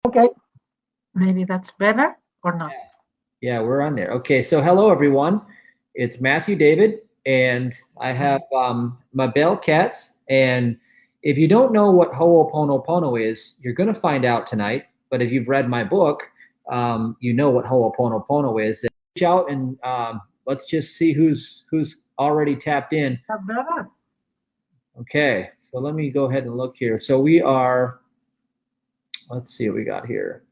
Okay, maybe that's better or not. Yeah, we're on there. Okay, so hello everyone. It's Matthew David, and I have Mabel Katz. And if you don't know what ho-oponopono is, you're going to find out tonight. But if you've read my book, you know what ho-oponopono is. And reach out and let's just see who's already tapped in. Better. Okay, so let me go ahead and look here. So we are. Let's see what we got here.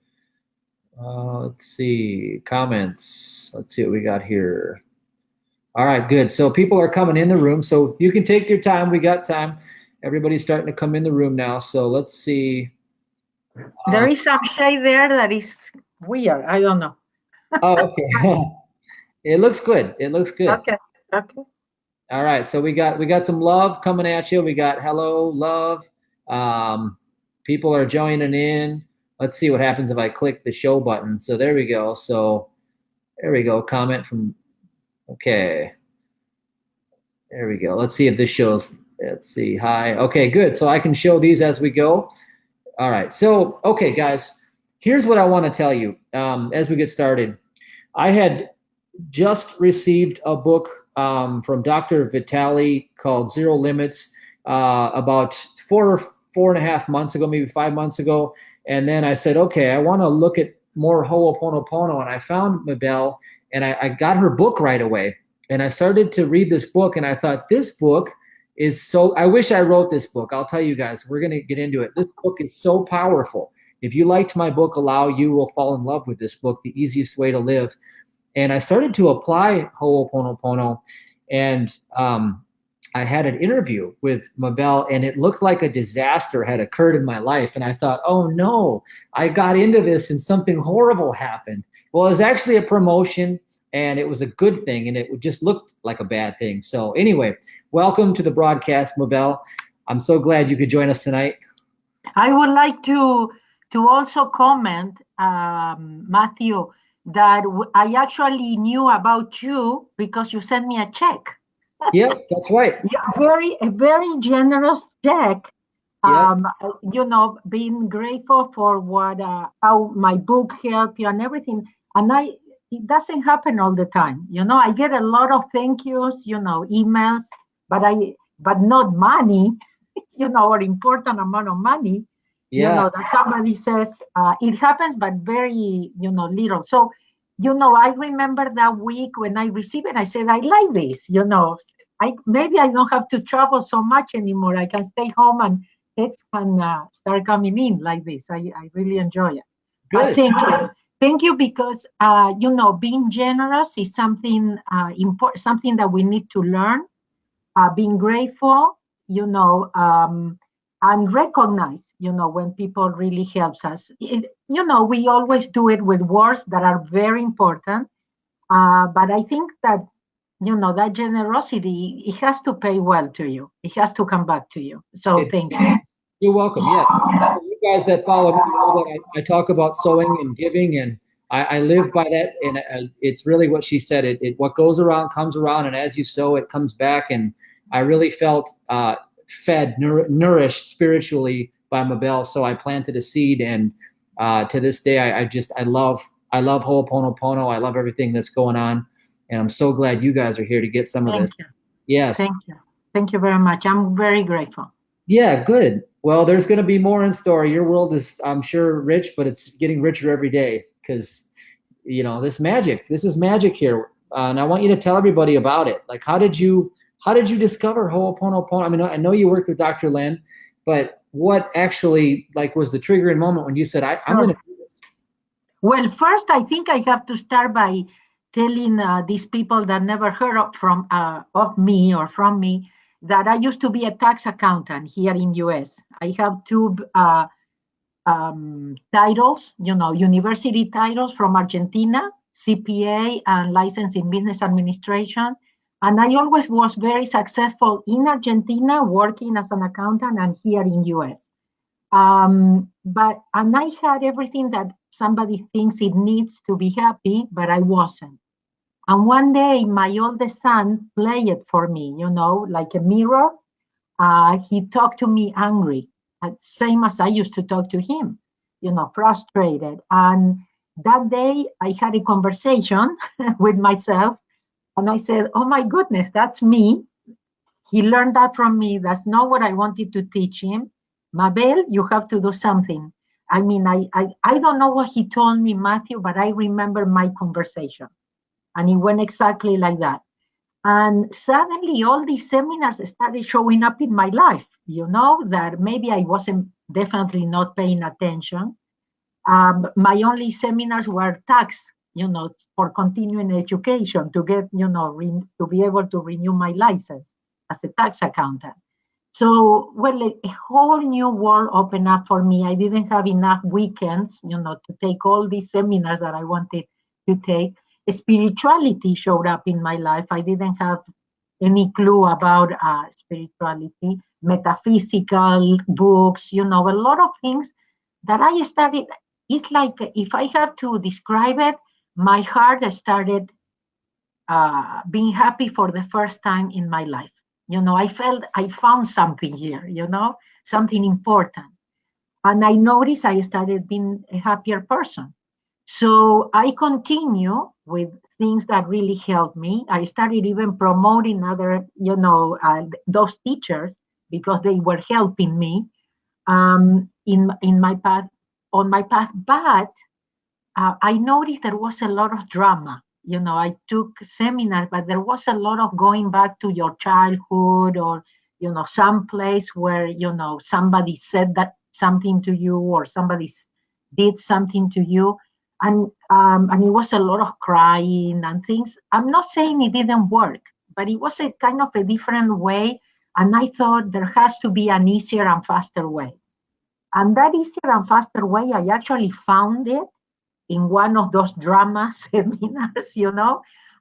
Let's see comments. Let's see what we got here. All right, good. So people are coming in the room, so you can take your time. We got time. Everybody's starting to come in the room now. So let's see. There is some shade there that is weird. I don't know. Oh, okay. It looks good. It looks good. Okay. Okay. All right. So we got some love coming at you. We got hello, love. People are joining in. Let's see what happens if I click the show button. So there we go. So there we go. Comment from. Okay. There we go. Let's see if this shows. Let's see. Hi. Okay, good. So I can show these as we go. All right. So, okay, guys, here's what I want to tell you as we get started. I had just received a book from Dr. Vitali called Zero Limits about 4.5 months ago, maybe 5 months ago. And then I said, okay, I want to look at more Ho'oponopono. And I found Mabel, and I got her book right away. And I started to read this book, and I thought, this book is so, I wish I wrote this book. I'll tell you guys, we're going to get into it. This book is so powerful. If you liked my book, Allow, you will fall in love with this book, The Easiest Way to Live. And I started to apply Ho'oponopono, and I had an interview with Mabel, and it looked like a disaster had occurred in my life. And I thought, oh no, I got into this and something horrible happened. Well, it was actually a promotion, and it was a good thing, and it just looked like a bad thing. So anyway, welcome to the broadcast, Mabel. I'm so glad you could join us tonight. I would like to also comment, Matthew, that I actually knew about you because you sent me a check. Yeah, that's right. Yeah, a very generous check. Yeah. You know, being grateful for what how my book helped you and everything. And it doesn't happen all the time. You know, I get a lot of thank yous, you know, emails, but not money, you know, or important amount of money. You Yeah. know, that somebody says it happens, but very, you know, little. So, you know, I remember that week when I received it, I said, I like this, you know. Maybe I don't have to travel so much anymore. I can stay home and texts can start coming in like this. I really enjoy it. Good. Thank you. Thank you, because you know, being generous is something important, something that we need to learn. Being grateful, you know, and recognize, you know, when people really helps us. You know, we always do it with words that are very important, but I think that, you know, that generosity, it has to pay well to you. It has to come back to you. So thank you. You're welcome. Yes. You guys that follow me know that I talk about sowing and giving, and I live by that. And it's really what she said. What goes around comes around, and as you sow, it comes back. And I really felt fed, nourished spiritually by Mabel. So I planted a seed, and to this day, I love Ho'oponopono. I love everything that's going on, and I'm so glad you guys are here to get some of this. Thank you. Yes. Thank you. Thank you very much. I'm very grateful. Yeah, good. Well, there's going to be more in store. Your world is, I'm sure, rich, but it's getting richer every day because, you know, this is magic here. And I want you to tell everybody about it. Like, how did you discover Ho'oponopono? I mean, I know you worked with Dr. Lynn, but what actually like was the triggering moment when you said, I'm going to do this? Well, first, I think I have to start by telling these people that never heard of me or from me that I used to be a tax accountant here in US. I have two titles, you know, university titles from Argentina, CPA and license in business administration. And I always was very successful in Argentina working as an accountant and here in US. And I had everything that somebody thinks it needs to be happy, but I wasn't. And one day, my oldest son played it for me, you know, like a mirror. He talked to me angry, same as I used to talk to him. frustrated. And that day I had a conversation with myself, and I said, oh my goodness, that's me. He learned that from me. That's not what I wanted to teach him. Mabel, you have to do something. I mean, I don't know what he told me, Matthew, but I remember my conversation. And it went exactly like that. And suddenly all these seminars started showing up in my life, that maybe I wasn't definitely not paying attention. My only seminars were tax, for continuing education to get, to be able to renew my license as a tax accountant. So, well, a whole new world opened up for me. I didn't have enough weekends, to take all these seminars that I wanted to take. Spirituality showed up in my life. I didn't have any clue about spirituality, metaphysical books, a lot of things that I started. It's like, if I have to describe it, my heart started being happy for the first time in my life. I felt I found something here, something important. And I noticed I started being a happier person. So I continue with things that really helped me. I started even promoting other, those teachers, because they were helping me in my path, on my path. But I noticed there was a lot of drama. I took seminars, but there was a lot of going back to your childhood, or, some place where, somebody said that something to you, or somebody did something to you. And it was a lot of crying and things. I'm not saying it didn't work, but it was a kind of a different way. And I thought there has to be an easier and faster way. And that easier and faster way, I actually found it in one of those drama seminars,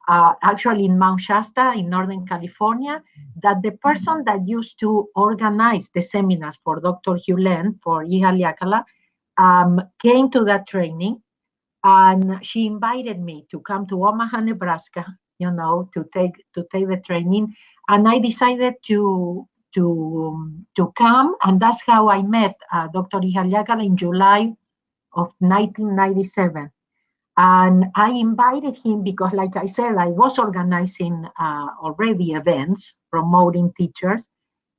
actually in Mount Shasta in Northern California, that the person that used to organize the seminars for Dr. Hulen, for Ihaliakala, came to that training, and she invited me to come to Omaha, Nebraska, to take the training. And I decided to come, and that's how I met Dr. Ihaliakala in July of 1997. And I invited him because, like I said, I was organizing already events promoting teachers.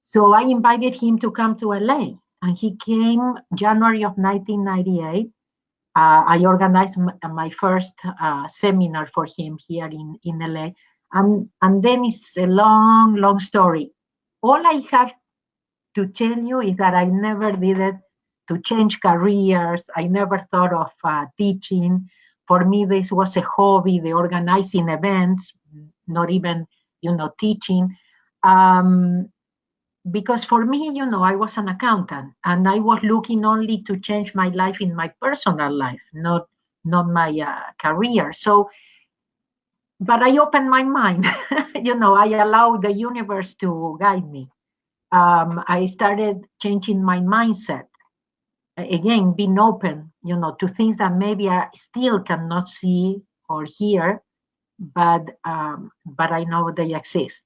So I invited him to come to LA, and he came January of 1998. I organized my first seminar for him here in LA. And then it's a long, long story. All I have to tell you is that I never did it to change careers. I never thought of teaching. For me, this was a hobby, the organizing events, not even, teaching. Because for me, I was an accountant, and I was looking only to change my life in my personal life, not my career. So, but I opened my mind, I allowed the universe to guide me. I started changing my mindset. Again, being open, to things that maybe I still cannot see or hear, but I know they exist.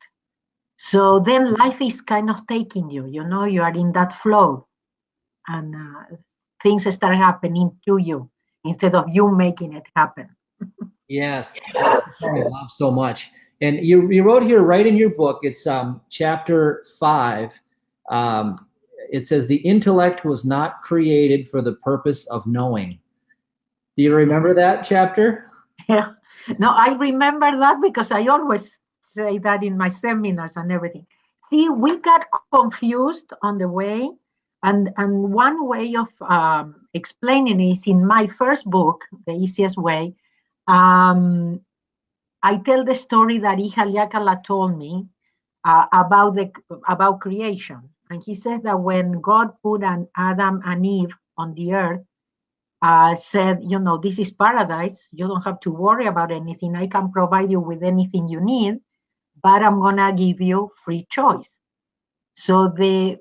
So then life is kind of taking you, you are in that flow, and things start happening to you instead of you making it happen. Yes, I love so much. And you wrote here right in your book, it's chapter 5. It says the intellect was not created for the purpose of knowing. Do you remember that chapter? Yeah. No, I remember that because I always say that in my seminars and everything. See, we got confused on the way. And one way of explaining is in my first book, The Easiest Way, I tell the story that Ihaliakala told me about creation. And he says that when God put an Adam and Eve on the earth, said, this is paradise. You don't have to worry about anything. I can provide you with anything you need, but I'm going to give you free choice. So the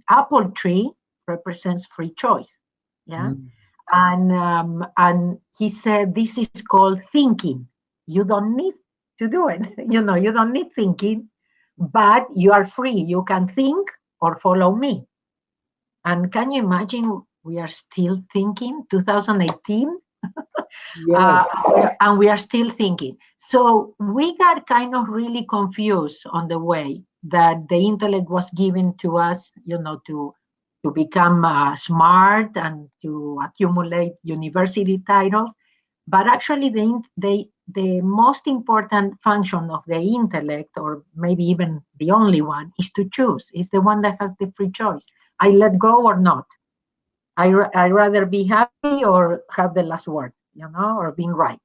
apple tree represents free choice. Yeah. And he said, this is called thinking. You don't need to do it. You don't need thinking, but you are free. You can think or follow me. And can you imagine We are still thinking, 2018. Yes. And we are still thinking. So we got kind of really confused on the way that the intellect was given to us, to become smart and to accumulate university titles. But actually, the most important function of the intellect, or maybe even the only one, is to choose. It's the one that has the free choice. I let go or not. I rather be happy or have the last word, or being right.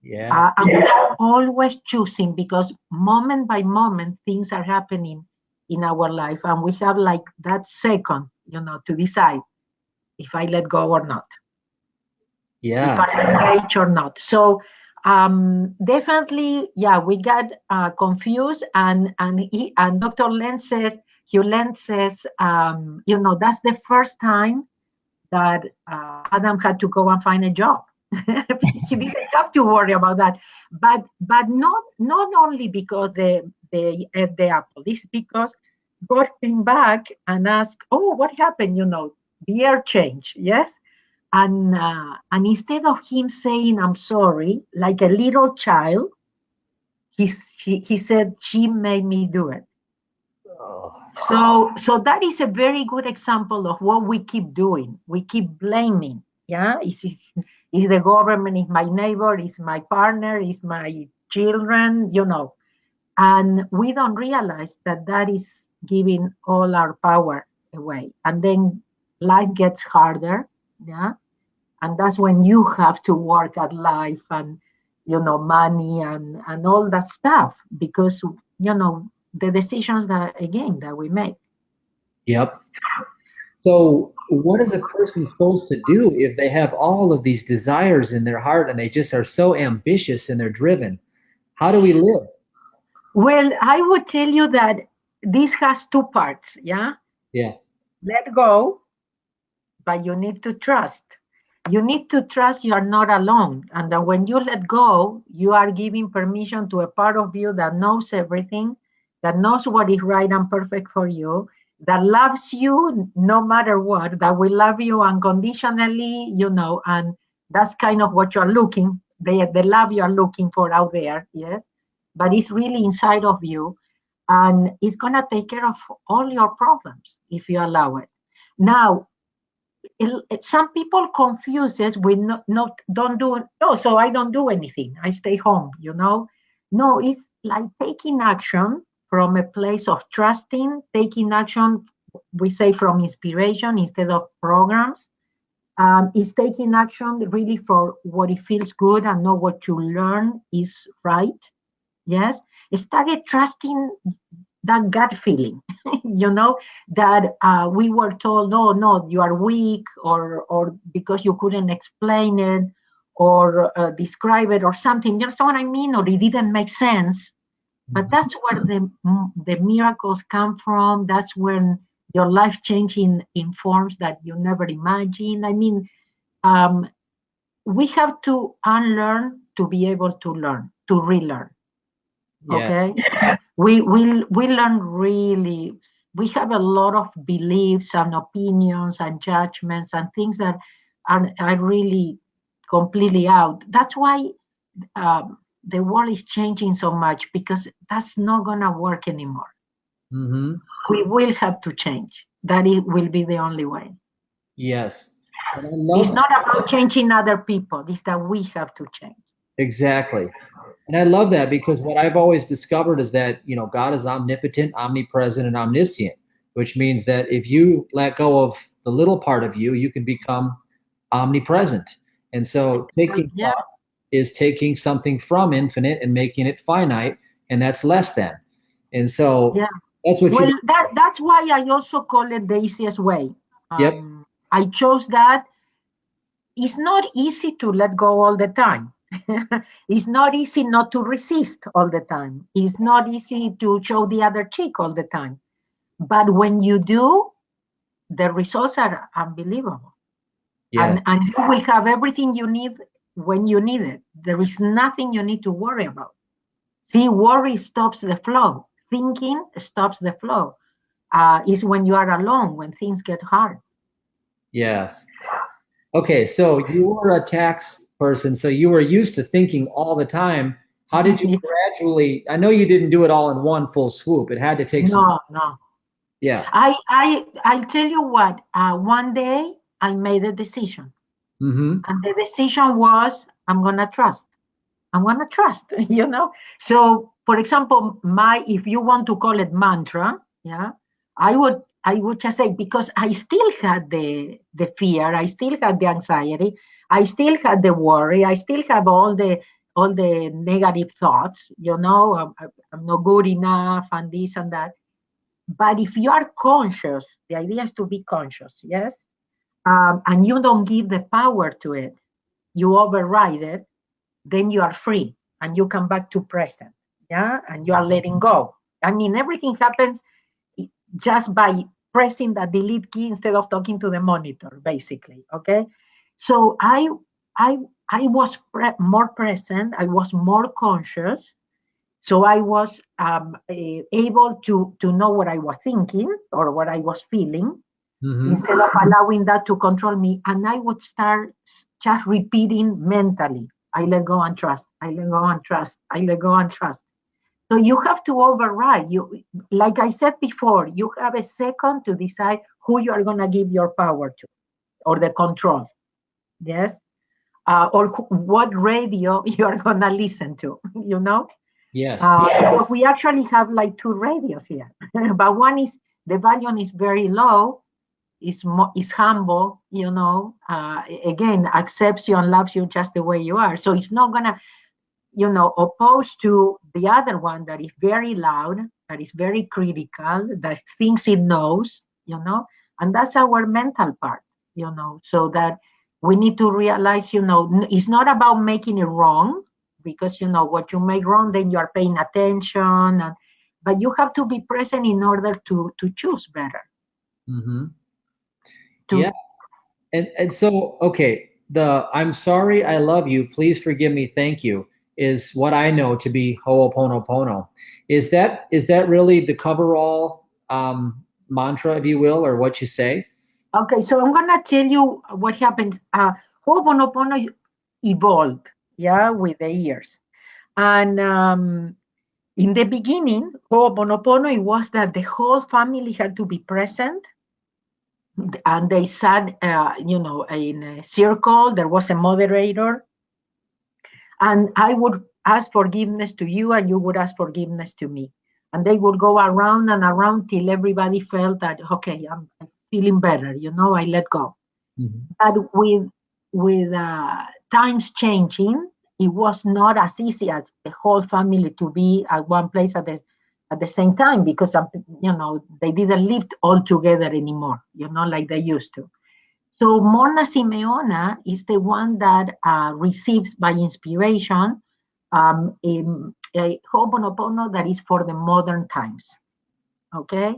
Yeah. And we are always choosing, because moment by moment things are happening in our life, and we have like that second, to decide if I let go or not, if Yeah. I engage or not. So definitely, yeah, we got confused, and Dr. Hugh Lenz says, that's the first time that Adam had to go and find a job. He didn't have to worry about that, but not only because the apple. It's because God came back and asked, "Oh, what happened? The air changed, yes." And instead of him saying, "I'm sorry," like a little child, he said, "She made me do it." Oh, So that is a very good example of what we keep doing. We keep blaming. Yeah, is the government, is my neighbor, is my partner, is my children, and we don't realize that that is giving all our power away. And then life gets harder. Yeah, and that's when you have to work at life, and money, and all that stuff, because the decisions that we make. yep. So, what is a person supposed to do if they have all of these desires in their heart and they just are so ambitious and they're driven? How do we live? Well, I would tell you that this has two parts. Yeah, Yeah. let go, but you need to trust. You need to trust you are not alone, and that when you let go, you are giving permission to a part of you that knows everything, that knows what is right and perfect for you, that loves you no matter what, that will love you unconditionally, and that's kind of what you're looking, the love you're looking for out there, yes, but it's really inside of you, and it's going to take care of all your problems if you allow it. Now, some people confuse it with not don't do, no, so I don't do anything, I stay home. No, it's like taking action from a place of trusting, taking action, we say, from inspiration instead of programs. It's taking action really for what it feels good and know what you learn is right. Yes, started trusting that gut feeling, that we were told, no, no, you are weak, or because you couldn't explain it, or describe it, or something. You know what I mean? Or it didn't make sense. But that's where the miracles come from. That's when your life changing in forms that you never imagined. I mean, um, we have to unlearn to be able to learn, to relearn. Yeah. Okay, we learn really. We have a lot of beliefs and opinions and judgments and things that are really completely out. That's why the world is changing so much, because that's not gonna work anymore. Mm-hmm. We will have to change. That it will be the only way. Yes. And I It's love not about changing other people. It's that we have to change. exactly. And I love that because what I've always discovered is that, God is omnipotent, omnipresent, and omniscient, which means that if you let go of the little part of you, you can become omnipresent. And so taking Yeah. thought is taking something from infinite and making it finite, and that's less than. And so Yeah. that's what Well, you, that's why I also call it the easiest way. yep, I chose that. It's not easy to let go all the time. It's not easy not to resist all the time. It's not easy to show the other cheek all the time. But when you do, the results are unbelievable. yes, And you will have everything you need when you need it. There is nothing you need to worry about. See, worry stops the flow. Thinking stops the flow. Is when you are alone, when things get hard. yes. Okay, so you were a tax person, so you were used to thinking all the time. How did you gradually, I know you didn't do it all in one full swoop. It had to take some, No. yeah. I'll tell you what. One day I made a decision, Mm-hmm. and the decision was I'm gonna trust. I'm gonna trust. So, for example, if you want to call it mantra, yeah, I would just say, because I still had the fear, I still had the anxiety, I still had the worry, I still have all the negative thoughts. I'm not good enough, and this and that. But if you are conscious, the idea is to be conscious, yes, and you don't give the power to it, you override it, then you are free and you come back to present, yeah, and you are letting go. I mean, everything happens just by pressing the delete key instead of talking to the monitor, basically. Okay, so I I was more present. I was more conscious. So I was able to know what I was thinking or what I was feeling, Mm-hmm. instead of allowing that to control me. And I would start just repeating mentally, I let go and trust, I let go and trust, I let go and trust. So you have to override. Like I said before, you have a second to decide who you are going to give your power to, or the control. Yes. Or what radio you are going to listen to, Yes. because we actually have like two radios here, but one is, the volume is very low, is humble, again, accepts you and loves you just the way you are. So it's not gonna, opposed to the other one that is very loud, that is very critical, that thinks it knows, and that's our mental part, so that we need to realize, it's not about making it wrong, because what you make wrong, then you are paying attention, but you have to be present in order to choose better. Mm-hmm. Yeah. To And so, okay, the I'm sorry, I love you, please forgive me, thank you is what I know to be ho-oponopono. Is that really the coverall mantra, if you will, or what you say? Okay, so I'm gonna tell you what happened. Ho'oponopono evolved, yeah, with the years. And in the beginning, Ho'oponopono, it was that the whole family had to be present, and they sat, in a circle. There was a moderator, and I would ask forgiveness to you, and you would ask forgiveness to me. And they would go around and around till everybody felt that, okay, I'm feeling better, I let go. Mm-hmm. But with times changing, it was not as easy as the whole family to be at one place at the same time, because they didn't live all together anymore, like they used to. So Morna Simeona is the one that receives by inspiration a Ho'oponopono that is for the modern times. Okay,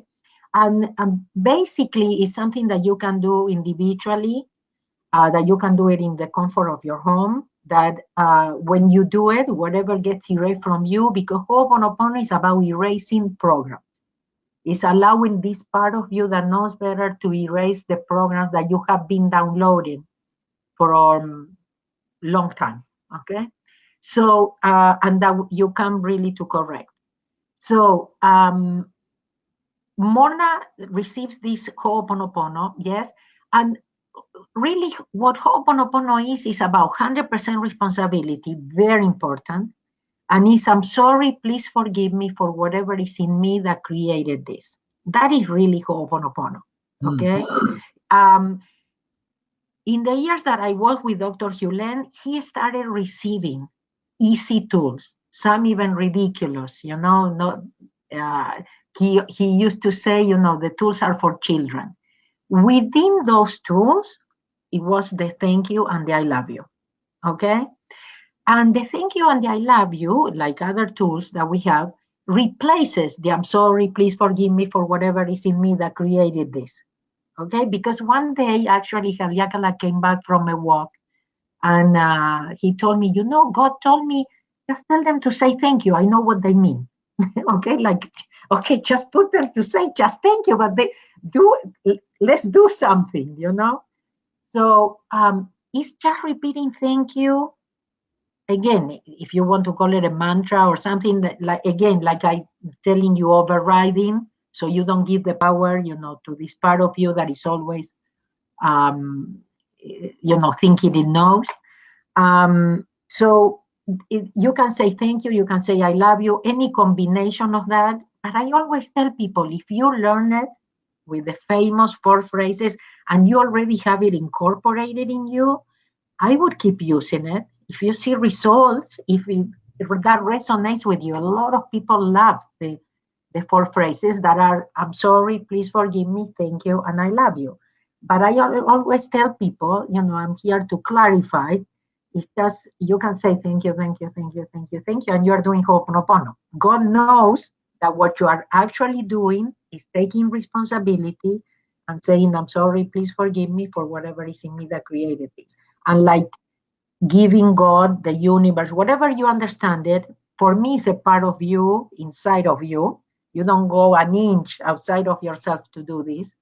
and basically it's something that you can do individually, that you can do it in the comfort of your home, that when you do it, whatever gets erased from you, because Ho'oponopono is about erasing programs. It's allowing this part of you that knows better to erase the programs that you have been downloading for a long time, okay? So, and that you come really to correct. So, Morna receives this Ho'oponopono, yes, and really what Ho'oponopono is about 100% responsibility, very important. And it's, I'm sorry, please forgive me for whatever is in me that created this. That is really Ho'oponopono, okay? In the years that I worked with Dr. Hulen, he started receiving easy tools, some even ridiculous, not, he used to say, the tools are for children. Within those tools, it was the thank you and the I love you, okay? And the thank you and the I love you, like other tools that we have, replaces the I'm sorry, please forgive me for whatever is in me that created this, okay? Because one day, actually, Haliakala came back from a walk, and he told me, God told me, just tell them to say thank you. I know what they mean. Okay, okay, just put them to say just thank you, but let's do something, So it's just repeating thank you. Again, if you want to call it a mantra or something that, like, again, like I telling you, overriding, so you don't give the power, to this part of you that is always, thinking it knows. So you can say thank you, you can say I love you, any combination of that. But I always tell people, if you learn it with the famous 4 phrases and you already have it incorporated in you, I would keep using it. If you see results, if that resonates with you, a lot of people love the 4 phrases that are, I'm sorry, please forgive me, thank you, and I love you. But I always tell people, I'm here to clarify. It's just, you can say thank you, thank you, thank you, thank you, thank you, and you're doing ho-oponopono. God knows that what you are actually doing is taking responsibility and saying, I'm sorry, please forgive me for whatever is in me that created this. And like giving God, the universe, whatever you understand it, for me, it's a part of you, inside of you. You don't go an inch outside of yourself to do this.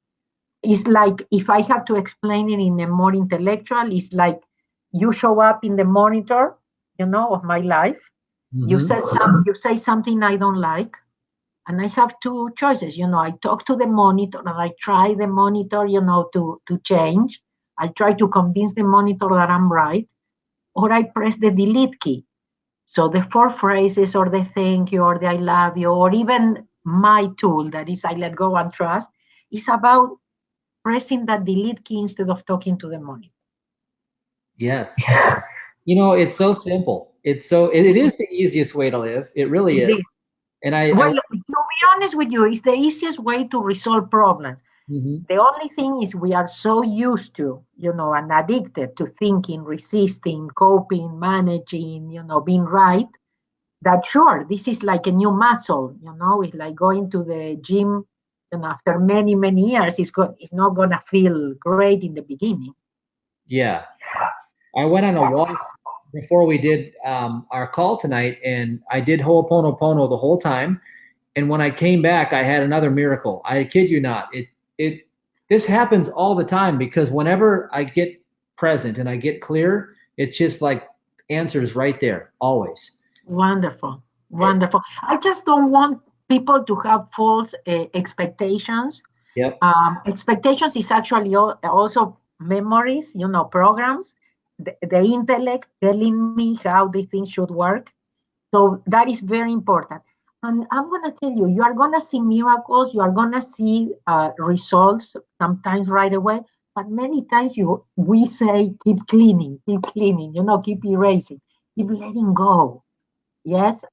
It's like, if I have to explain it in a more intellectual, it's like you show up in the monitor, of my life. You say something I don't like, and I have 2 choices. I talk to the monitor and I try the monitor, to change. I try to convince the monitor that I'm right, or I press the delete key. So the 4 phrases, or the thank you, or the I love you, or even my tool that is I let go and trust, is about pressing that delete key instead of talking to the monitor. Yes. It's so simple. It is the easiest way to live. It really is. And well, to be honest with you, it's the easiest way to resolve problems. The only thing is we are so used to, and addicted to thinking, resisting, coping, managing, being right, that sure, this is like a new muscle, it's like going to the gym, and after many, many years, it's not going to feel great in the beginning. Yeah. I went on a walk before we did our call tonight, and I did ho-oponopono the whole time. And when I came back, I had another miracle. I kid you not. This happens all the time, because whenever I get present and I get clear, it's just like answers right there, always. Wonderful. I just don't want people to have false expectations. Yep. Expectations is actually also memories, programs, the intellect telling me how the things should work. So that is very important. And I'm going to tell you, you are going to see miracles. You are going to see results sometimes right away. But many times we say, keep cleaning, keep erasing, keep letting go. Yes,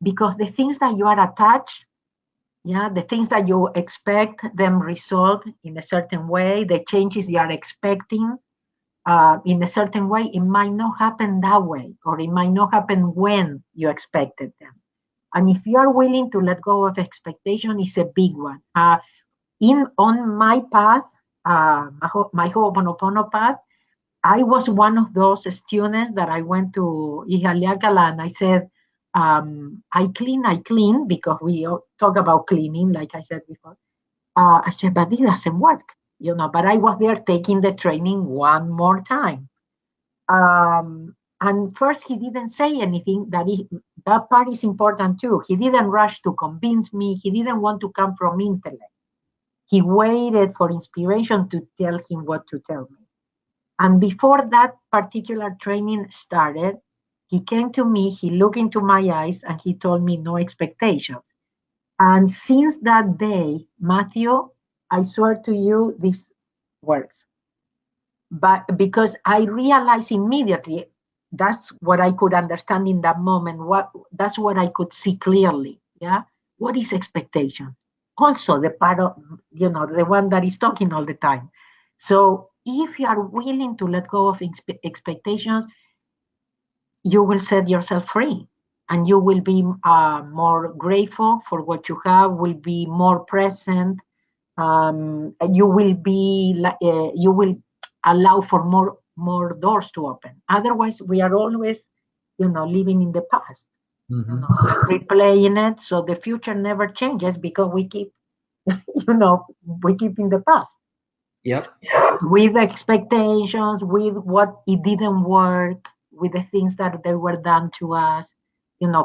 because the things that you are attached, the things that you expect them resolved in a certain way, the changes you are expecting in a certain way, it might not happen that way, or it might not happen when you expected them. And if you are willing to let go of expectation, it's a big one. On my path, my ho-oponopono path, I was one of those students that I went to Ihaliakala, and I said, I clean, because we talk about cleaning, like I said before. I said, but it doesn't work, but I was there taking the training one more time. And first, he didn't say anything. That part is important too. He didn't rush to convince me. He didn't want to come from intellect. He waited for inspiration to tell him what to tell me. And before that particular training started, he came to me, he looked into my eyes, and he told me no expectations. And since that day, Matthew, I swear to you, this works. But because I realized immediately, that's what I could understand in that moment. That's what I could see clearly. Yeah. What is expectation? Also, the part of, the one that is talking all the time. So if you are willing to let go of expectations, you will set yourself free, and you will be more grateful for what you have, will be more present. And you will allow for more doors to open. Otherwise, we are always, living in the past, replaying it. So the future never changes, because we keep, we keep in the past. Yep. with expectations, with what it didn't work, with the things that they were done to us,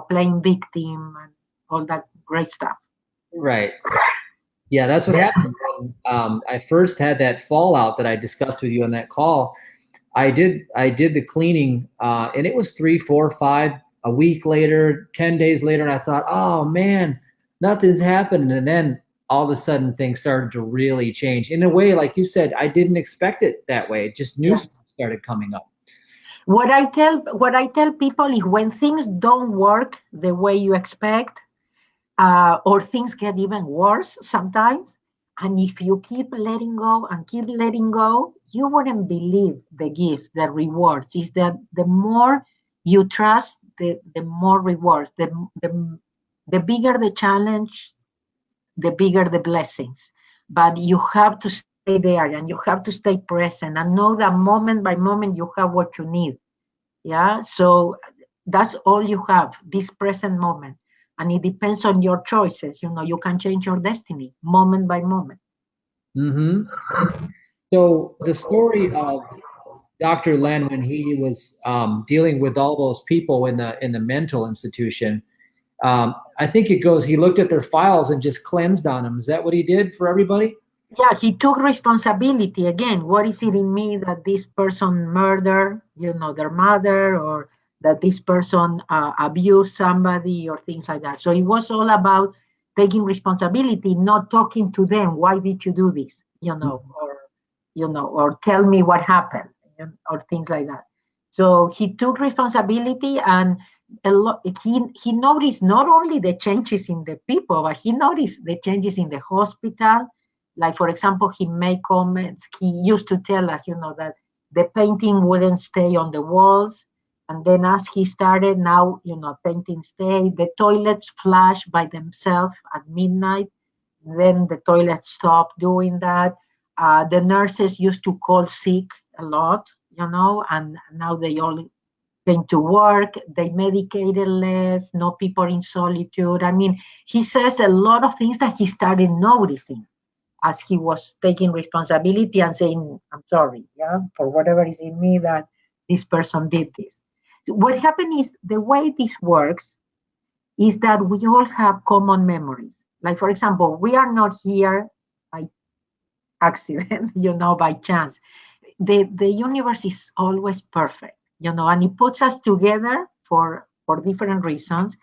playing victim and all that great stuff. Right. Yeah, that's what happened when I first had that fallout that I discussed with you on that call. I did the cleaning, and it was 3, 4, 5 a week later, 10 days later, and I thought, oh man, nothing's happened. And then all of a sudden things started to really change in a way, like you said, I didn't expect it that way. Just new stuff started coming up. What I tell people is when things don't work the way you expect, or things get even worse sometimes, and if you keep letting go and keep letting go, you wouldn't believe the gift, the rewards. Is that the more you trust, the more rewards. The bigger the challenge, the bigger the blessings. But you have to stay there and you have to stay present and know that moment by moment you have what you need. Yeah. So that's all you have, this present moment. And it depends on your choices. You can change your destiny moment by moment. Mm-hmm. So the story of Dr. Len, when he was dealing with all those people in the mental institution, I think it goes, he looked at their files and just cleansed on them. Is that what he did for everybody? Yeah, he took responsibility. Again, what is it in me that this person murdered, their mother, or that this person abused somebody, or things like that. So it was all about taking responsibility, not talking to them. Why did you do this? Or tell me what happened, or things like that. So he took responsibility, and he noticed not only the changes in the people, but he noticed the changes in the hospital. Like, for example, he made comments. He used to tell us, that the painting wouldn't stay on the walls. And then as he started, now, painting stay. The toilets flash by themselves at midnight. Then the toilets stopped doing that. The nurses used to call sick a lot, and now they all came to work. They medicated less, no people in solitude. I mean, he says a lot of things that he started noticing as he was taking responsibility and saying, I'm sorry, for whatever is in me that this person did this. So what happened is, the way this works is that we all have common memories. Like, for example, we are not here by accident, by chance. The universe is always perfect, and it puts us together for different reasons.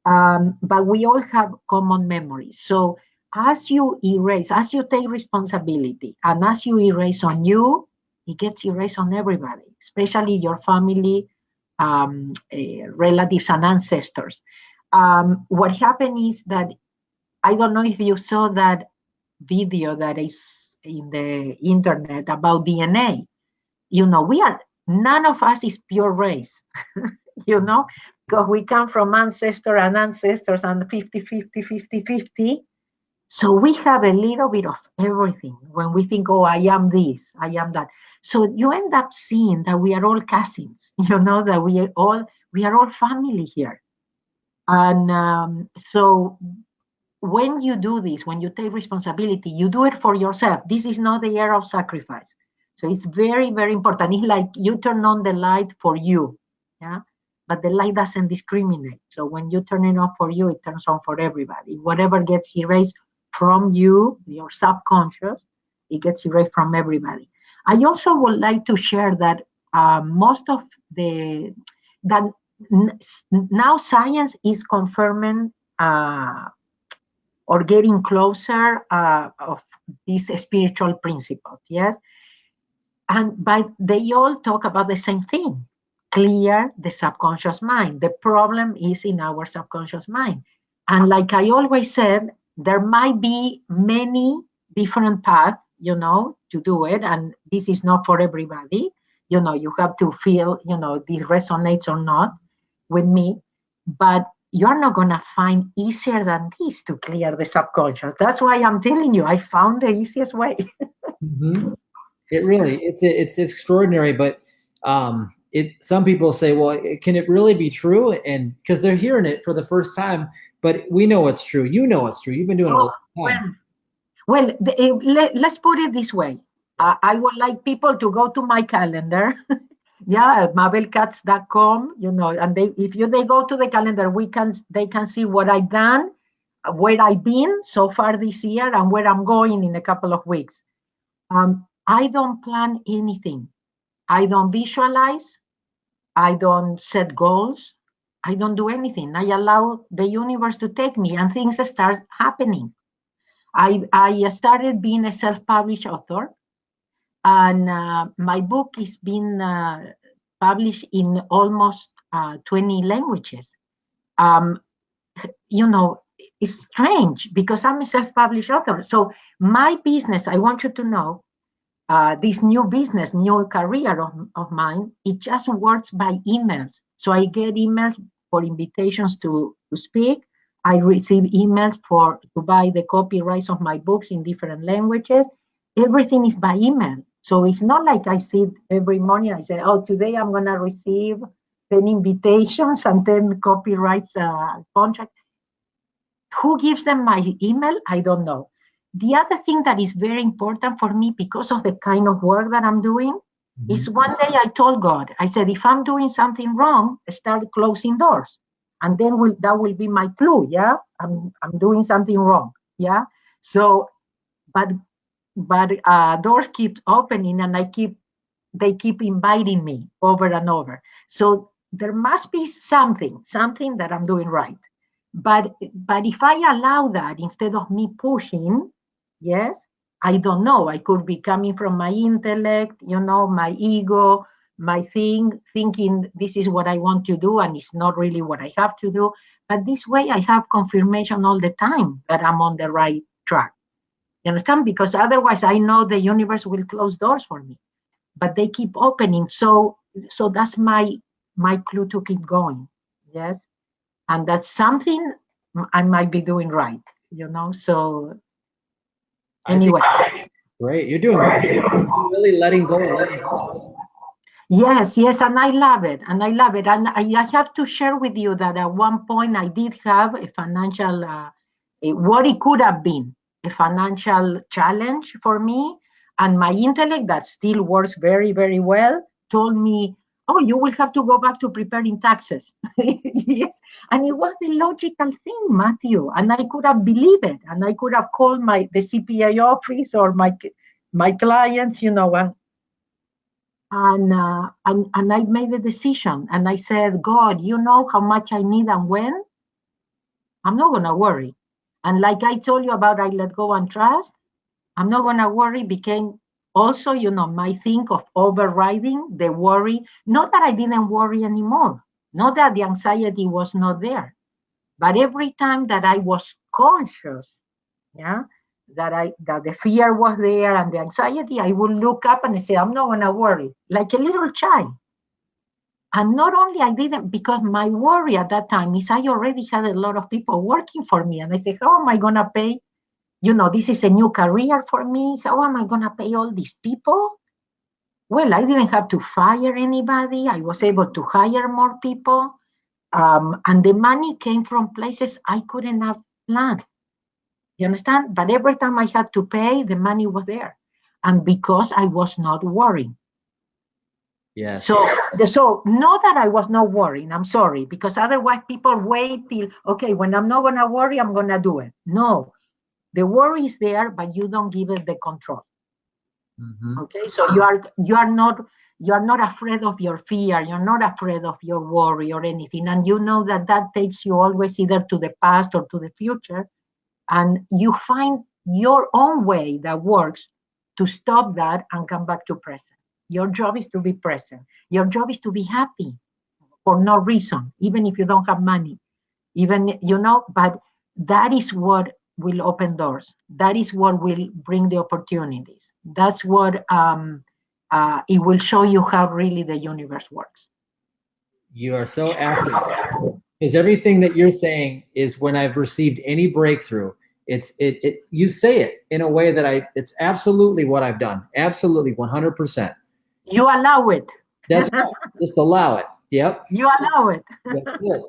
But we all have common memories. So as you take responsibility, and as you erase on you, it gets erased on everybody, especially your family, relatives, and ancestors. What happened is that, I don't know if you saw that video that is in the internet about DNA. None of us is pure race, because we come from ancestor and ancestors, and 50, 50, 50, 50. So we have a little bit of everything when we think, oh, I am this, I am that. So you end up seeing that we are all cousins, that we are all family here. And so when you do this, when you take responsibility, you do it for yourself. This is not the year of sacrifice. So it's very, very important. It's like you turn on the light for you, yeah? But the light doesn't discriminate. So when you turn it off for you, it turns on for everybody. Whatever gets erased from you, your subconscious, it gets erased from everybody. I also would like to share that most of that now science is confirming or getting closer of these spiritual principles, yes? But they all talk about the same thing: clear the subconscious mind. The problem is in our subconscious mind. And like I always said, there might be many different paths, to do it. And this is not for everybody. You have to feel, this resonates or not with me. But you're not going to find easier than this to clear the subconscious. That's why I'm telling you, I found the easiest way. Mm-hmm. It really, it's extraordinary, but some people say, well, can it really be true? And because they're hearing it for the first time, but we know it's true. You know it's true. You've been doing it a long time. Well, let's put it this way. I would like people to go to my calendar. Yeah, at mabelcats.com, and they go to the calendar, they can see what I've done, where I've been so far this year, and where I'm going in a couple of weeks. I don't plan anything. I don't visualize. I don't set goals. I don't do anything. I allow the universe to take me, and things start happening. I started being a self-published author, and my book is being published in almost 20 languages. It's strange because I'm a self-published author. So my business, I want you to know, this new business, new career of mine, it just works by emails. So I get emails for invitations to speak. I receive emails to buy the copyrights of my books in different languages. Everything is by email. So it's not like I sit every morning, I say, oh, today I'm going to receive 10 invitations and 10 copyrights contracts. Who gives them my email? I don't know. The other thing that is very important for me, because of the kind of work that I'm doing, is one day I told God, I said, if I'm doing something wrong, start closing doors. And then that will be my clue, yeah? I'm doing something wrong, yeah? So, but doors keep opening, and they keep inviting me over and over. So there must be something that I'm doing right. But if I allow that instead of me pushing, yes, I don't know. I could be coming from my intellect, my ego, my thinking this is what I want to do, and it's not really what I have to do. But this way I have confirmation all the time that I'm on the right track. You understand? Because otherwise I know the universe will close doors for me, but they keep opening. So that's my clue to keep going. Yes. And that's something I might be doing right, so anyway. Great. You're doing great. You're really letting go. Yes, and I love it. And I have to share with you that at one point I did have a financial, what it could have been, a financial challenge for me. And my intellect, that still works very, very well, told me, oh, you will have to go back to preparing taxes. Yes. And it was the logical thing, Matthew. And I could have believed it. And I could have called the CPA office or my clients, and I made a decision, and I said, God, you know how much I need and when. I'm not going to worry. And like I told you about, I let go and trust. I'm not going to worry became also, my thing of overriding the worry. Not that I didn't worry anymore. Not that the anxiety was not there. But every time that I was conscious, yeah, that the fear was there and the anxiety, I would look up and say, I'm not going to worry, like a little child. And not only I didn't, because my worry at that time is I already had a lot of people working for me. And I said, how am I going to pay? This is a new career for me. How am I going to pay all these people? Well, I didn't have to fire anybody. I was able to hire more people. And the money came from places I couldn't have planned. You understand? But every time I had to pay, the money was there. And because I was not worrying. Yes. So not that I was not worrying, I'm sorry, because otherwise people wait till, okay, when I'm not going to worry, I'm going to do it. No, the worry is there, but you don't give it the control. Okay, so you are not afraid of your fear. You're not afraid of your worry or anything. And you know that takes you always either to the past or to the future. And you find your own way that works to stop that and come back to present. Your job is to be present. Your job is to be happy for no reason, even if you don't have money, but that is what will open doors. That is what will bring the opportunities. That's what it will show you how really the universe works. You are so accurate, because everything that you're saying is when I've received any breakthrough, you say it in a way that it's absolutely what I've done. Absolutely 100%. You allow it. That's right. Just allow it. Yep. You allow it. That's it.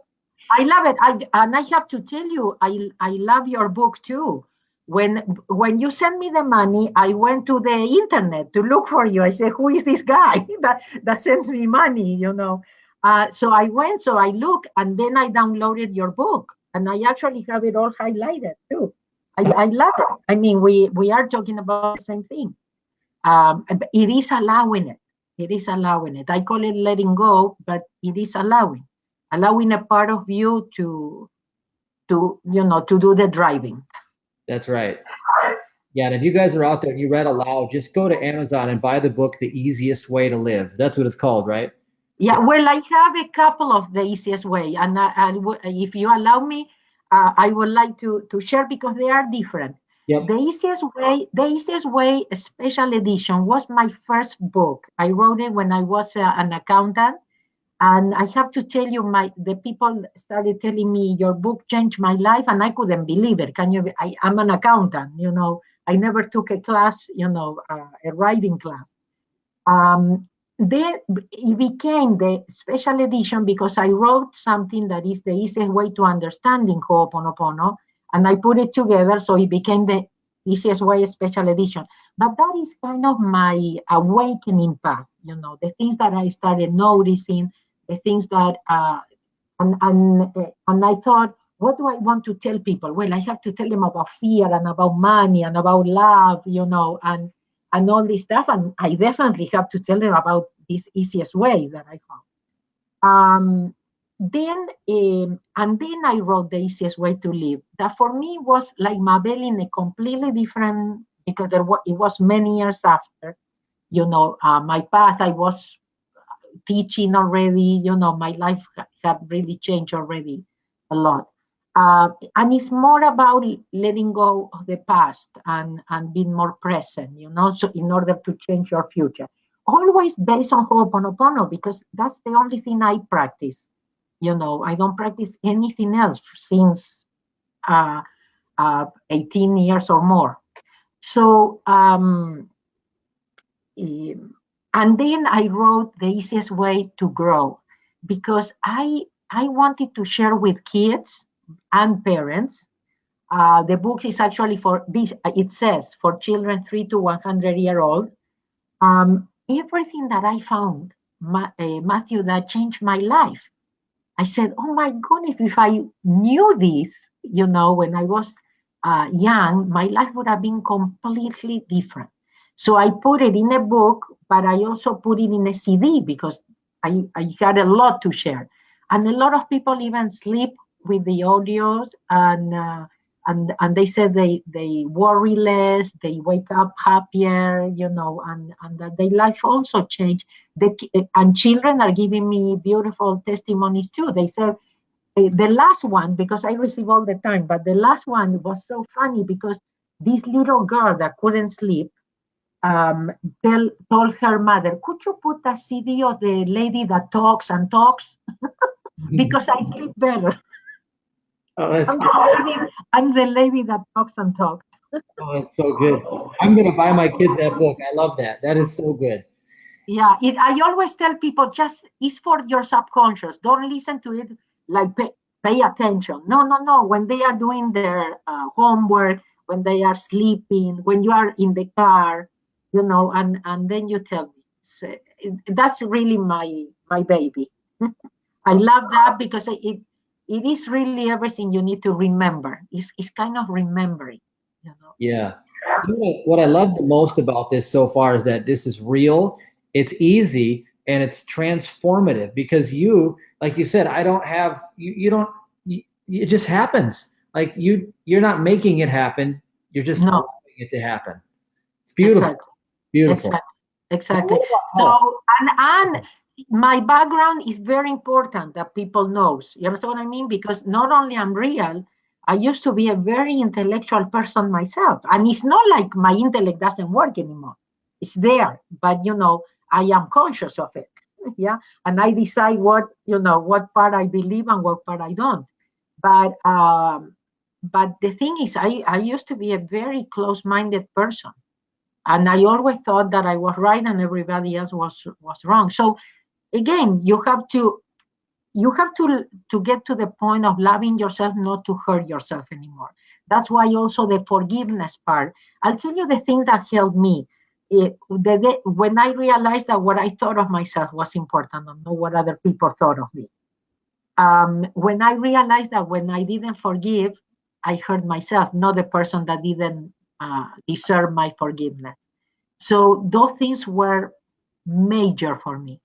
I love it. And I have to tell you, I love your book too, when you send me the money, I went to the internet to look for you. I said, who is this guy that sends me money, So I went, so I looked, and then I downloaded your book, and I actually have it all highlighted too. I love it. I mean, we are talking about the same thing. It is allowing it. It is allowing it. I call it letting go, but it is allowing a part of you to do the driving. That's right. Yeah, and if you guys are out there and you read aloud, just go to Amazon and buy the book, The Easiest Way to Live. That's what it's called, right? Yeah, well, I have a couple of the easiest way, and if you allow me, I would like to share because they are different. Yep. The easiest way, special edition, was my first book. I wrote it when I was an accountant, and I have to tell you, the people started telling me your book changed my life, and I couldn't believe it. I'm an accountant, I never took a class, a writing class. Then it became the special edition because I wrote something that is the easiest way to understanding ho-oponopono, and I put it together, so it became the easiest way special edition. But that is kind of my awakening path, the things that I started noticing, the things that, and I thought, what do I want to tell people? Well, I have to tell them about fear and about money and about love, and all this stuff. And I definitely have to tell them about this easiest way that I found. And then I wrote The Easiest Way to Live. That for me was like Mabel in a completely different, because it was many years after, my path. I was teaching already, my life had really changed already a lot. And it's more about letting go of the past and being more present, so in order to change your future. Always based on ho-oponopono, because that's the only thing I practice. I don't practice anything else since 18 years or more. So, and then I wrote The Easiest Way to Grow, because I wanted to share with kids and parents. The book is actually for this, it says, for children 3 to 100-year-old. Everything that I found, Matthew, that changed my life. I said, oh my goodness, if I knew this, when I was young, my life would have been completely different. So I put it in a book, but I also put it in a CD because I had a lot to share. And a lot of people even sleep with the audios, and they said they worry less, they wake up happier, and that their life also changed. And children are giving me beautiful testimonies too. They said, the last one, because I receive all the time, but the last one was so funny because this little girl that couldn't sleep told her mother, could you put a CD of the lady that talks and talks? Because I sleep better. Oh, that's I'm the lady that talks and talks. Oh, that's so good. I'm going to buy my kids that book. I love that. That is so good. Yeah, I always tell people, just it's for your subconscious. Don't listen to it like pay attention. No. When they are doing their homework, when they are sleeping, when you are in the car, and then you tell me. So, that's really my baby. I love that because it is really everything you need to remember. It's kind of remembering, Yeah. What I love the most about this so far is that this is real, it's easy, and it's transformative because like you said, I don't have, it just happens. Like you're not making it happen. You're just allowing it to happen. It's beautiful. Exactly. Beautiful. Exactly. So, and my background is very important that people knows. You understand what I mean? Because not only I'm real, I used to be a very intellectual person myself. And it's not like my intellect doesn't work anymore. It's there, but I am conscious of it. Yeah. And I decide what part I believe and what part I don't. But the thing is, I used to be a very close-minded person. And I always thought that I was right and everybody else was wrong. So again, you have to get to the point of loving yourself, not to hurt yourself anymore. That's why also the forgiveness part. I'll tell you the things that helped me. When I realized that what I thought of myself was important and not what other people thought of me. When I realized that when I didn't forgive, I hurt myself, not the person that didn't deserve my forgiveness. So those things were major for me.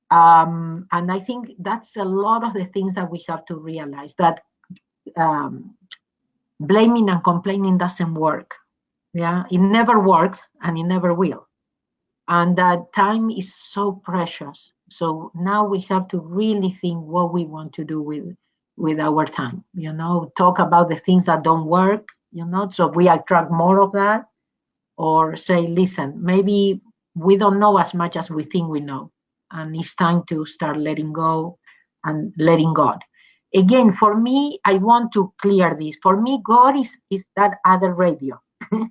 And I think that's a lot of the things that we have to realize, that blaming and complaining doesn't work. Yeah, it never worked and it never will. And that time is so precious. So now we have to really think what we want to do with our time. Talk about the things that don't work. So we attract more of that, or say, listen, maybe we don't know as much as we think we know, and it's time to start letting go and letting God. Again, for me, I want to clear this. For me, God is that other radio.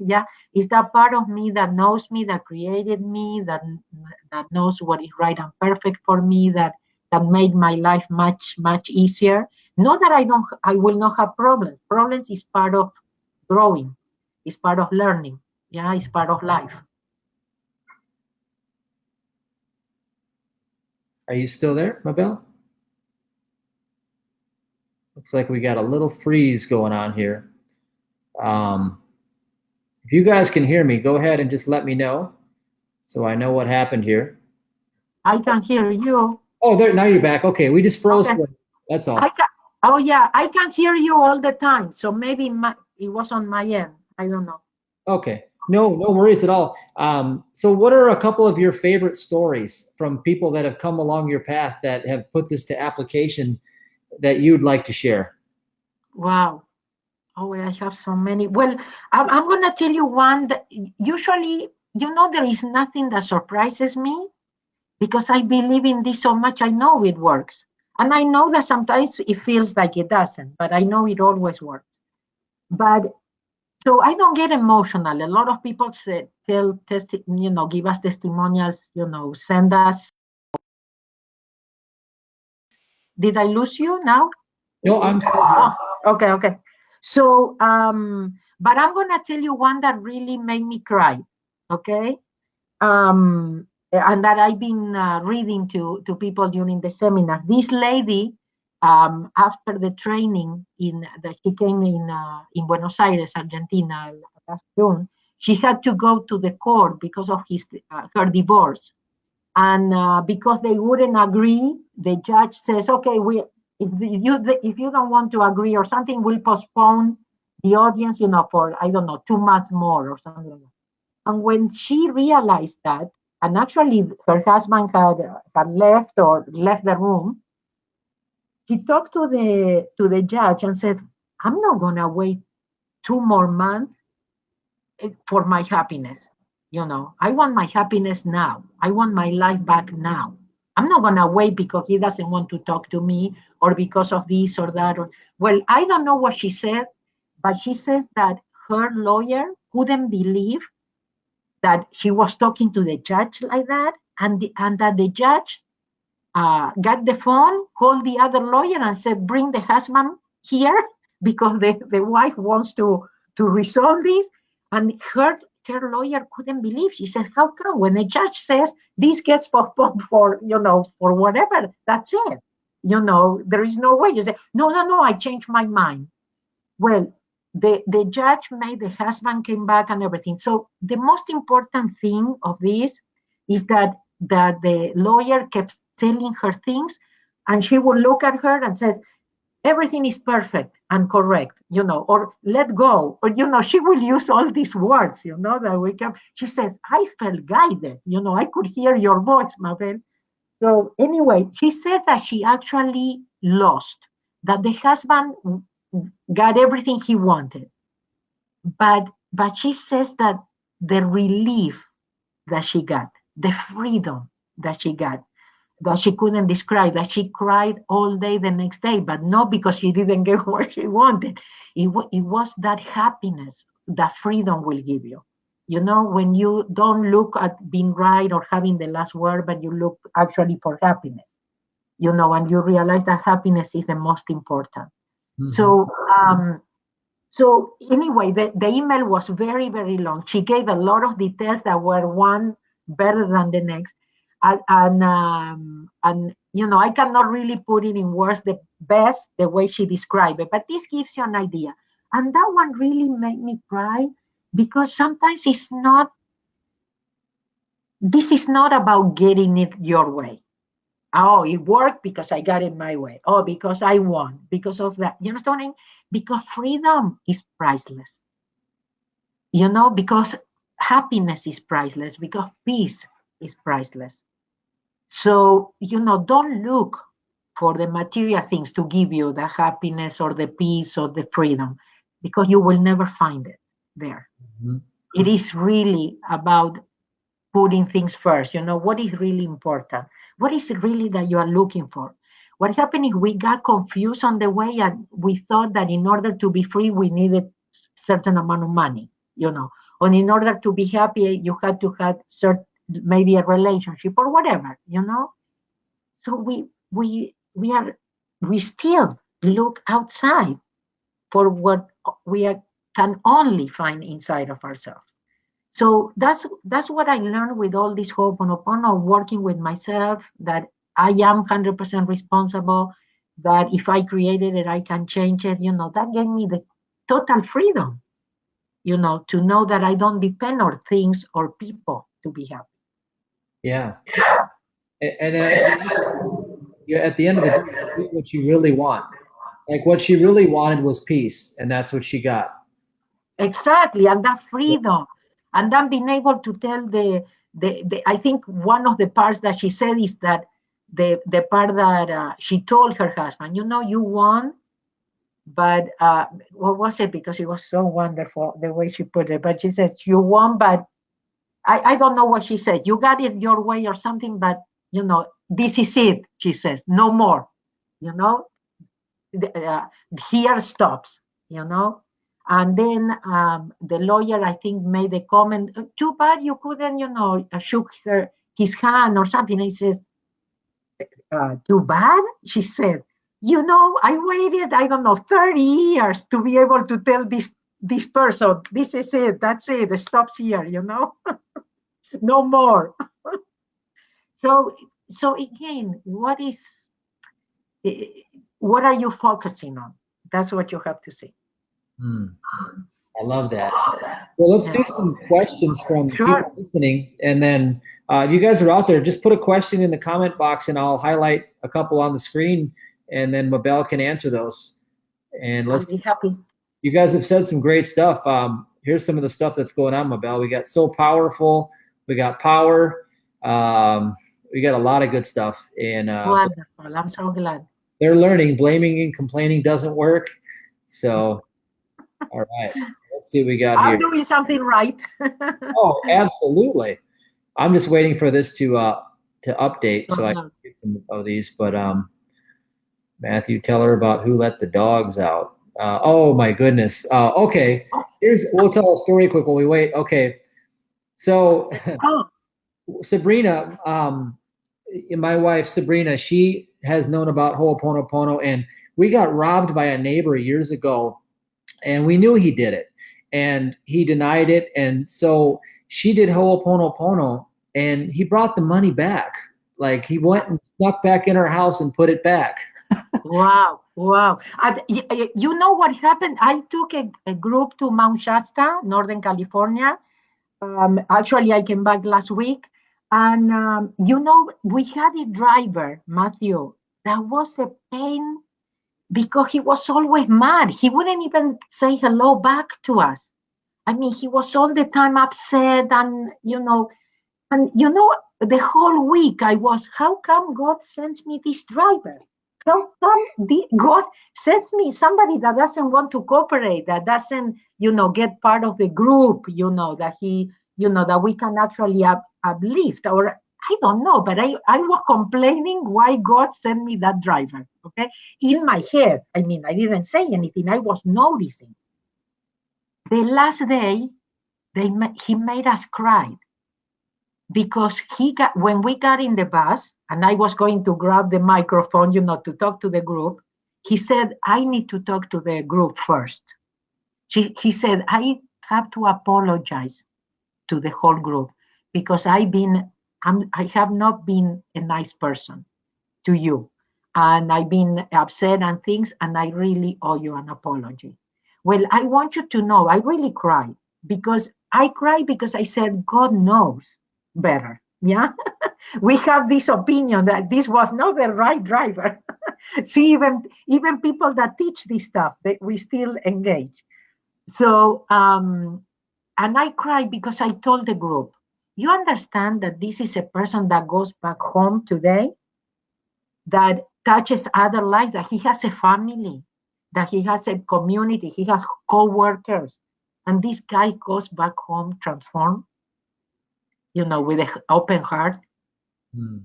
Yeah, it's that part of me that knows me, that created me, that knows what is right and perfect for me, that made my life much easier. Not that I will not have problems. Problems is part of growing, is part of learning. Yeah, it's part of life. Are you still there, Mabel? Looks like we got a little freeze going on here. If you guys can hear me, go ahead and just let me know so I know what happened here. I can hear you. Oh, there, now you're back. Okay, we just froze. Okay. That's all. Oh, yeah, I can hear you all the time. So maybe it was on my end. I don't know. Okay, no worries at all. So what are a couple of your favorite stories from people that have come along your path that have put this to application that you'd like to share? Wow. Oh, I have so many. Well, I'm going to tell you one that usually, there is nothing that surprises me because I believe in this so much. I know it works. And I know that sometimes it feels like it doesn't, but I know it always works. But so I don't get emotional. A lot of people give us testimonials, send us. Did I lose you now? No, I'm still here. Okay. So, but I'm going to tell you one that really made me cry. Okay. And that I've been reading to people during the seminar. This lady, after the training that she came in Buenos Aires, Argentina, last June, she had to go to the court because of her divorce. And because they wouldn't agree, the judge says, okay, if you don't want to agree or something, we'll postpone the audience, for, I don't know, 2 months more or something like that. And when she realized that, and actually her husband had left the room, she talked to the judge and said, I'm not gonna wait 2 more months for my happiness. I want my happiness now. I want my life back now. I'm not gonna wait because he doesn't want to talk to me or because of this or that. Well, I don't know what she said, but she said that her lawyer couldn't believe that she was talking to the judge like that, and that the judge got the phone, called the other lawyer, and said, "Bring the husband here because the wife wants to resolve this." And her lawyer couldn't believe. She said, "How come when the judge says this gets postponed for for whatever? That's it. There is no way." You say, "No, I changed my mind." Well, the judge made the husband came back and everything. So the most important thing of this is that the lawyer kept telling her things, and she would look at her and says, everything is perfect and correct, or let go, or she will use all these words, that we can. She says, I felt guided, I could hear your voice, Mabel. So anyway, she said that she actually lost, that the husband got everything he wanted. But she says that the relief that she got, the freedom that she got, that she couldn't describe, that she cried all day the next day, but not because she didn't get what she wanted. It was that happiness that freedom will give you. When you don't look at being right or having the last word, but you look actually for happiness, and you realize that happiness is the most important. Mm-hmm. So anyway, the email was very, very long. She gave a lot of details that were one better than the next. And you know, I cannot really put it in words the best, the way she described it, but this gives you an idea. And that one really made me cry, because sometimes this is not about getting it your way. Oh, it worked because I got it my way. Oh, because I won, because of that. You understand what I mean? Because freedom is priceless. You know, because happiness is priceless, because peace is priceless. So, you know, don't look for the material things to give you the happiness or the peace or the freedom, because you will never find it there. Mm-hmm. It is really about putting things first. You know, what is really important? What is it really that you are looking for? What happened is we got confused on the way, and we thought that in order to be free, we needed certain amount of money, you know, or in order to be happy, you had to have maybe a relationship or whatever, you know. So we still look outside for what can only find inside of ourselves. So that's what I learned with all this ho-oponopono, working with myself, that I am 100% responsible, that if I created it, I can change it. You know, that gave me the total freedom, you know, to know that I don't depend on things or people to be happy. Yeah. And at the end of the day, you get what you really want. Like what she really wanted was peace, and that's what she got. Exactly, and that freedom, and then being able to tell the I think one of the parts that she said is that the part that she told her husband, you know, you won, but what was it? Because it was so wonderful the way she put it. But she said, you won, but I don't know what she said. You got it your way or something, but you know, this is it. She says, no more. You know, here stops. You know. And then the lawyer, I think, made a comment, too bad you couldn't, you know, shook his hand or something. And he says, too bad? She said, you know, I waited, I don't know, 30 years to be able to tell this person, this is it, that's it, it stops here, you know, no more. So again, what are you focusing on? That's what you have to see. I love that. Well, let's do some questions from people listening. And then if you guys are out there, just put a question in the comment box and I'll highlight a couple on the screen, and then Mabel can answer those. And let's be happy. You guys have said some great stuff. Here's some of the stuff that's going on, Mabel. We got so powerful. We got power. We got a lot of good stuff. And wonderful. I'm so glad. They're learning. Blaming and complaining doesn't work. So all right. So let's see what we got here. I'm doing something right. Oh, absolutely. I'm just waiting for this to update so I can get some of these. But Matthew, tell her about who let the dogs out. Oh my goodness. Okay. We'll tell a story quick while we wait. Okay. So Sabrina, my wife Sabrina, she has known about ho-oponopono, and we got robbed by a neighbor years ago. And we knew he did it, and he denied it. And so she did ho-oponopono, and he brought the money back. Like he went and snuck back in her house and put it back. Wow. You know what happened? I took a group to Mount Shasta, Northern California. Actually, I came back last week. And, you know, we had a driver, Matthew, that was a pain, because he was always mad. He wouldn't even say hello back to us. I mean, he was all the time upset, and the whole week I was, how come God sends me this driver? How come God sends me somebody that doesn't want to cooperate, that doesn't, get part of the group, that he, that we can actually uplift, or I don't know, but I was complaining why God sent me that driver, okay? In my head, I mean, I didn't say anything, I was noticing. The last day, he made us cry, because when we got in the bus, and I was going to grab the microphone, to talk to the group, he said, I need to talk to the group first. he said, I have to apologize to the whole group because I have not been a nice person to you. And I've been upset and things, and I really owe you an apology. Well, I want you to know, I really cried because I said, God knows better. Yeah. We have this opinion that this was not the right driver. See, even people that teach this stuff, we still engage. So, and I cried because I told the group, you understand that this is a person that goes back home today, that touches other lives, that he has a family, that he has a community, he has co-workers, and this guy goes back home transformed, with an open heart.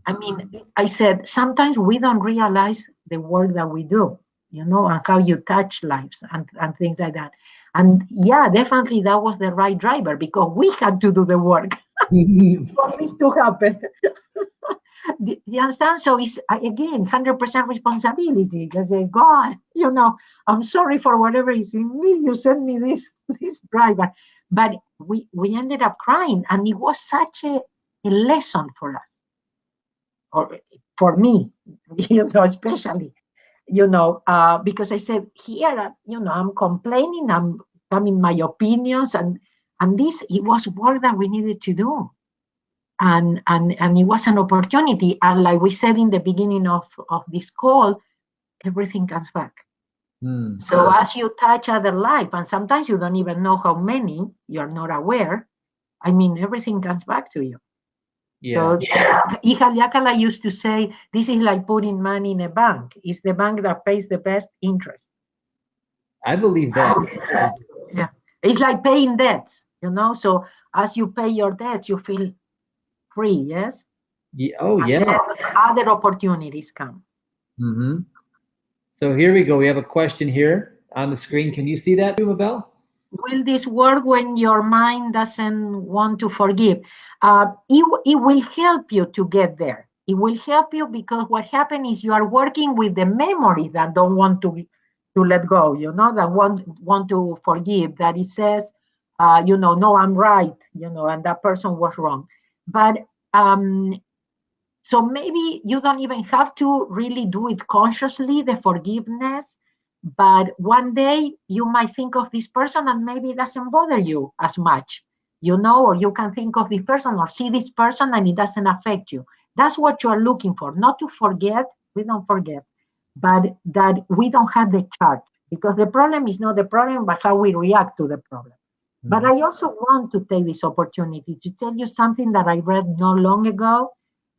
I mean, I said, sometimes we don't realize the work that we do, and how you touch lives and things like that. And yeah, definitely that was the right driver because we had to do the work for this to happen. You understand? So it's, again, 100% responsibility. Because God, I'm sorry for whatever is in me. You sent me this driver. But we ended up crying, and it was such a lesson for us. Or for me, especially, because I said, here, I'm complaining, I'm having my opinions, and this, it was work that we needed to do. And it was an opportunity. And like we said in the beginning of this call, everything comes back. So as you touch other life, and sometimes you don't even know how many, you're not aware, I mean, everything comes back to you. Yeah. So Hija Yakala used to say, this is like putting money in a bank. It's the bank that pays the best interest. I believe that. Yeah. It's like paying debts, so as you pay your debts, you feel free, yes? Yeah. Oh, yeah. And other opportunities come. So here we go. We have a question here on the screen. Can you see that, Mabel? Will this work when your mind doesn't want to forgive? It will help you to get there. It will help you because what happens is you are working with the memory that don't want to let go, that want to forgive, that it says, no, I'm right, and that person was wrong. But so maybe you don't even have to really do it consciously, the forgiveness. But one day you might think of this person and maybe it doesn't bother you as much, or you can think of this person or see this person and it doesn't affect you. That's what you're looking for, not to forget, we don't forget, but that we don't have the chart, because the problem is not the problem, but how we react to the problem. But I also want to take this opportunity to tell you something that I read not long ago,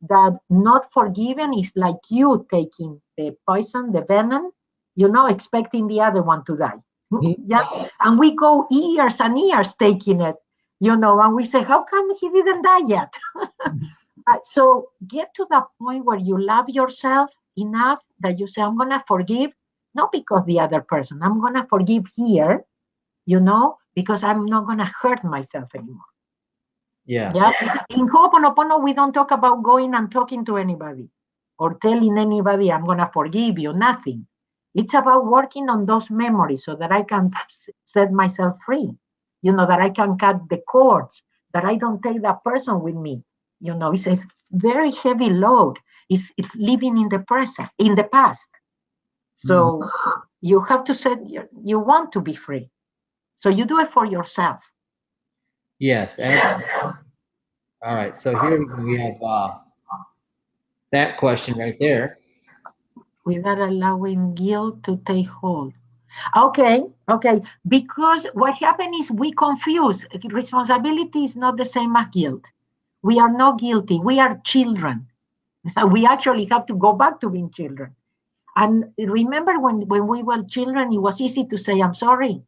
that not forgiving is like you taking the poison, the venom, expecting the other one to die. Yeah. And we go years and years taking it, and we say, how come he didn't die yet? So get to the point where you love yourself enough that you say, I'm going to forgive, not because the other person, I'm going to forgive here, because I'm not going to hurt myself anymore. Yeah. In ho-oponopono, we don't talk about going and talking to anybody or telling anybody, I'm going to forgive you, nothing. It's about working on those memories so that I can set myself free, that I can cut the cords, that I don't take that person with me. It's a very heavy load. It's living in the present, in the past. So you have to say you want to be free. So you do it for yourself. Yes. Absolutely. All right. So here we have that question right there. Without allowing guilt to take hold. Okay. Because what happens is we confuse. Responsibility is not the same as guilt. We are not guilty. We are children. We actually have to go back to being children. And remember when we were children, it was easy to say, I'm sorry.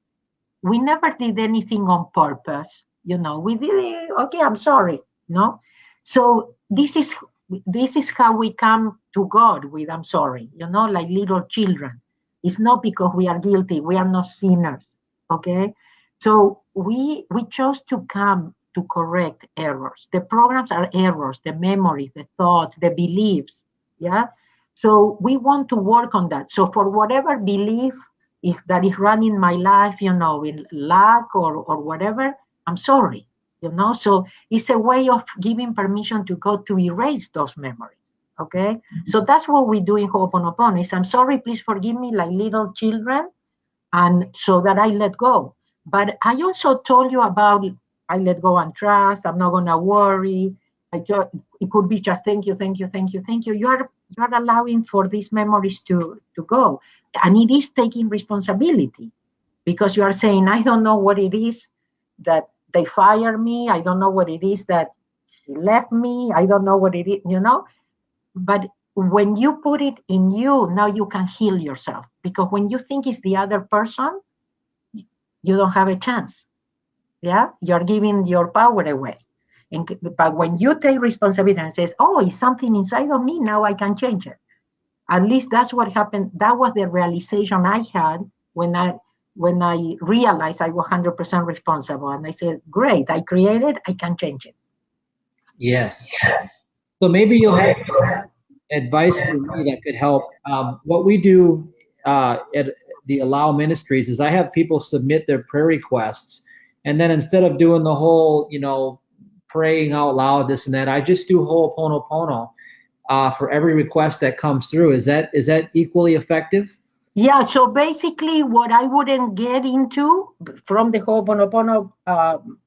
We never did anything on purpose. We did it, okay, I'm sorry. No? So this is how we come to God with I'm sorry, like little children. It's not because we are guilty. We are not sinners. Okay? So we chose to come to correct errors. The programs are errors, the memories, the thoughts, the beliefs. Yeah. So we want to work on that. So for whatever belief if that is running my life, you know, in lack or whatever, I'm sorry, you know. So it's a way of giving permission to God to erase those memories. Okay, so that's what we do in Ho'oponopono. Is I'm sorry, please forgive me, like little children, and so that I let go. But I also told you about I let go and trust. I'm not gonna worry. It could be just thank you, thank you, thank you, thank you. You're allowing for these memories to go, and it is taking responsibility because you are saying I don't know what it is that they fire me. I don't know what it is that he left me. I don't know what it is, you know. But when you put it in you, now you can heal yourself. Because when you think it's the other person, you don't have a chance. Yeah, you're giving your power away. But when you take responsibility and says, "Oh, it's something inside of me. Now I can change it." At least that's what happened. That was the realization I had when I realized I was 100% responsible, and I said, "Great, I created. I can change it." Yes. So maybe you'll have advice for me that could help. What we do at the Allow Ministries is I have people submit their prayer requests, and then instead of doing the whole, you know, praying out loud, this and that, I just do Ho'oponopono for every request that comes through. Is that equally effective? Yeah, so basically what I wouldn't get into from the Ho'oponopono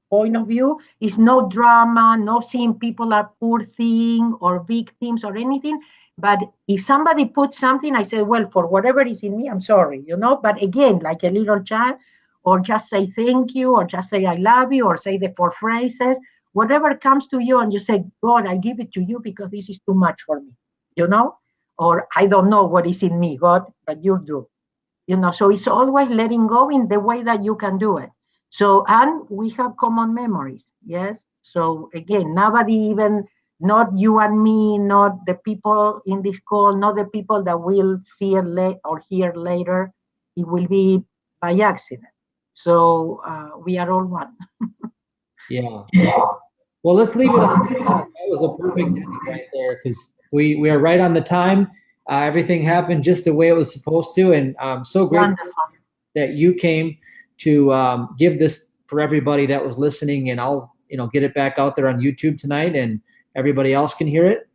point of view is no drama, no seeing people are poor thing or victims or anything. But if somebody puts something, I say, well, for whatever is in me, I'm sorry, you know. But again, like a little child, or just say thank you, or just say I love you, or say the 4 phrases, whatever comes to you, and you say, God, I give it to you because this is too much for me, you know? Or I don't know what is in me, God, but you do. You know, so it's always letting go in the way that you can do it. So, and we have common memories, yes? So again, nobody even, not you and me, not the people in this call, not the people that will see it or hear later, it will be by accident. So we are all one. Yeah. Well, let's leave it on that. That was a perfect ending right there because we are right on the time. Everything happened just the way it was supposed to, and I'm so grateful Wonderful. that you came to give this for everybody that was listening. And I'll get it back out there on YouTube tonight, and everybody else can hear it.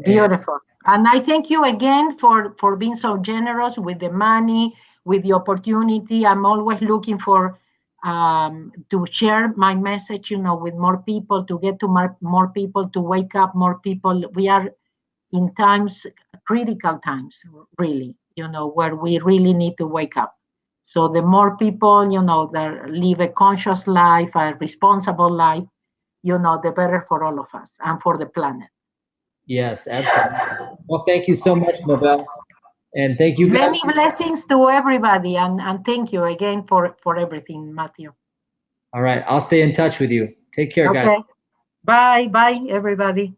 Beautiful. And I thank you again for being so generous with the money, with the opportunity. I'm always looking for to share my message, with more people, to get to more people, to wake up more people. We are in times, critical times, really, where we really need to wake up. So the more people, that live a conscious life, a responsible life, the better for all of us and for the planet. Yes, absolutely. Well, thank you so much, Mabel. And thank you guys. Many blessings to everybody, and thank you again for everything, Matthew. All right, I'll stay in touch with you. Take care, guys. Okay. Bye, everybody.